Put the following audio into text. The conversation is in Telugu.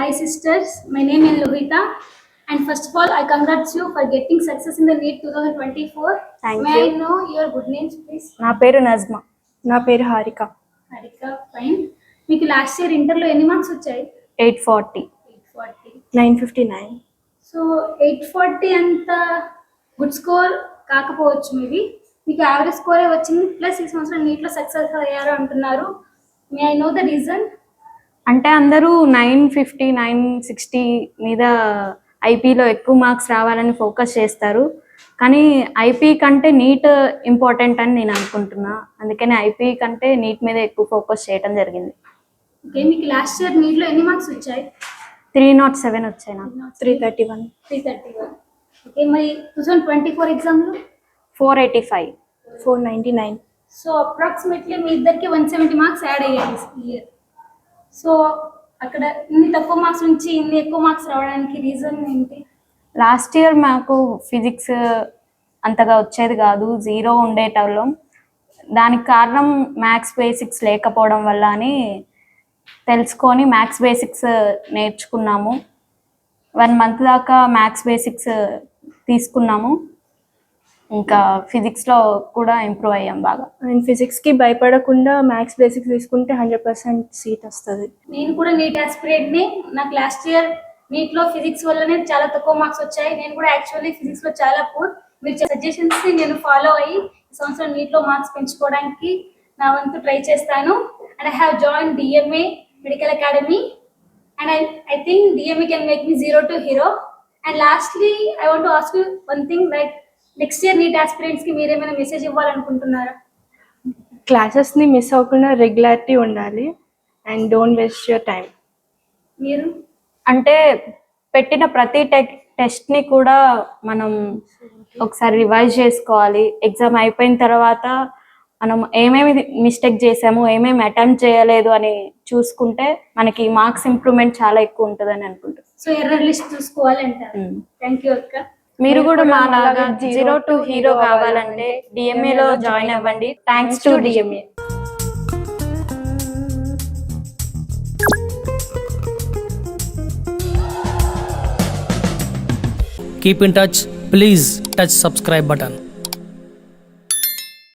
Hi sisters, my name is Lohita and first of all I congrats you for getting success in the NEET 2024. Thank May you. I know your good names please? నా పేరు నజ్మా. నా పేరు హారిక. Harika, fine. మీకు లాస్ట్ ఇయర్ ఇంటర్లో ఎన్ని మార్క్స్ వచ్చాయి? 840. 840. 959. సో 840 అంత గుడ్ స్కోర్ కాకపోవచ్చు మేబీ, మీకు యావరేజ్ స్కోరే వచ్చింది ప్లస్ ఈ సంవత్సరం నీట్లో సక్సెస్ అయ్యారు అంటున్నారు. May I know the reason? అంటే అందరూ 950 960 మీద ఐపీలో ఎక్కువ మార్క్స్ రావాలని ఫోకస్ చేస్తారు, కానీ ఐపీ కంటే నీట్ ఇంపార్టెంట్ అని నేను అనుకుంటున్నా. అందుకని ఐపీ కంటే నీట్ మీద ఎక్కువ ఫోకస్ చేయడం జరిగింది. ఓకే, మీకు లాస్ట్ ఇయర్ నీట్లో ఎన్ని మార్క్స్ వచ్చాయి? 307 వచ్చాయి నాకు. 331. 331. ఓకే, మరి 2024 ఎగ్జామ్లో 485. 499. సో అప్రాక్సిమేట్లీ మీ ఇద్దరికి 170 మార్క్స్ యాడ్ అయ్యాయి ఈ ఇయర్. సో అక్కడ ఇన్ని తక్కువ మార్క్స్ నుంచి ఇన్ని ఎక్కువ మార్క్స్ రావడానికి రీజన్ ఏంటి? లాస్ట్ ఇయర్ మాకు ఫిజిక్స్ అంతగా వచ్చేది కాదు, 0 ఉండేటోళ్ళం. దానికి కారణం మ్యాథ్స్ బేసిక్స్ లేకపోవడం వల్ల అని తెలుసుకొని మ్యాథ్స్ బేసిక్స్ నేర్చుకున్నాము. 1 month దాకా మ్యాథ్స్ బేసిక్స్ తీసుకున్నాము. ఇంకా ఫిజిక్స్లో కూడా ఇంప్రూవ్ అయ్యాం బాగా. అండ్ ఫిజిక్స్కి భయపడకుండా మ్యాథ్స్ బేసిక్స్ తీసుకుంటే 100% సీట్ వస్తుంది. నేను కూడా నీట్ ఆస్పిరెంట్ని. నాకు లాస్ట్ ఇయర్ నీట్లో ఫిజిక్స్ వల్లనే చాలా తక్కువ మార్క్స్ వచ్చాయి. నేను కూడా యాక్చువల్లీ ఫిజిక్స్లో చాలా పూర్. మీరు సజెషన్స్ని నేను ఫాలో అయ్యి ఈ సంవత్సరం నీట్లో మార్క్స్ పెంచుకోవడానికి నా వంతు ట్రై చేస్తాను. And I have join DMA medical academy and I think DME can make me zero to hero. And lastly, I want to ask you one thing, like next year NEET ఆస్పిరెంట్స్కి మీరు ఏమైనా మెసేజ్ ఇవ్వాలనుకుంటున్నారా? క్లాసెస్ని మిస్ అవ్వకుండా రెగ్యులారిటీ ఉండాలి and don't waste your time. మీరు అంటే పెట్టిన ప్రతి టెస్ట్ని కూడా మనం ఒకసారి రివైజ్ చేసుకోవాలి. ఎగ్జామ్ అయిపోయిన తర్వాత మనం ఏమేమి మిస్టేక్ చేసాము, ఏమేమి అటెంప్ట్ చేయలేదు అని చూసుకుంటే మనకి మార్క్స్ ఇంప్రూవ్మెంట్ చాలా ఎక్కువ ఉంటుందని అనుకుంటున్నాను. సో ఎర్రర్ లిస్ట్ చూసుకోవాలి అంటారు. థ్యాంక్ యూ అక్క. మీరు కూడా మాలాగా 0 to hero కావాలంటే డిఎంఏలో జాయిన్ అవ్వండి. Thanks to DMA. Keep in touch. Please touch subscribe button.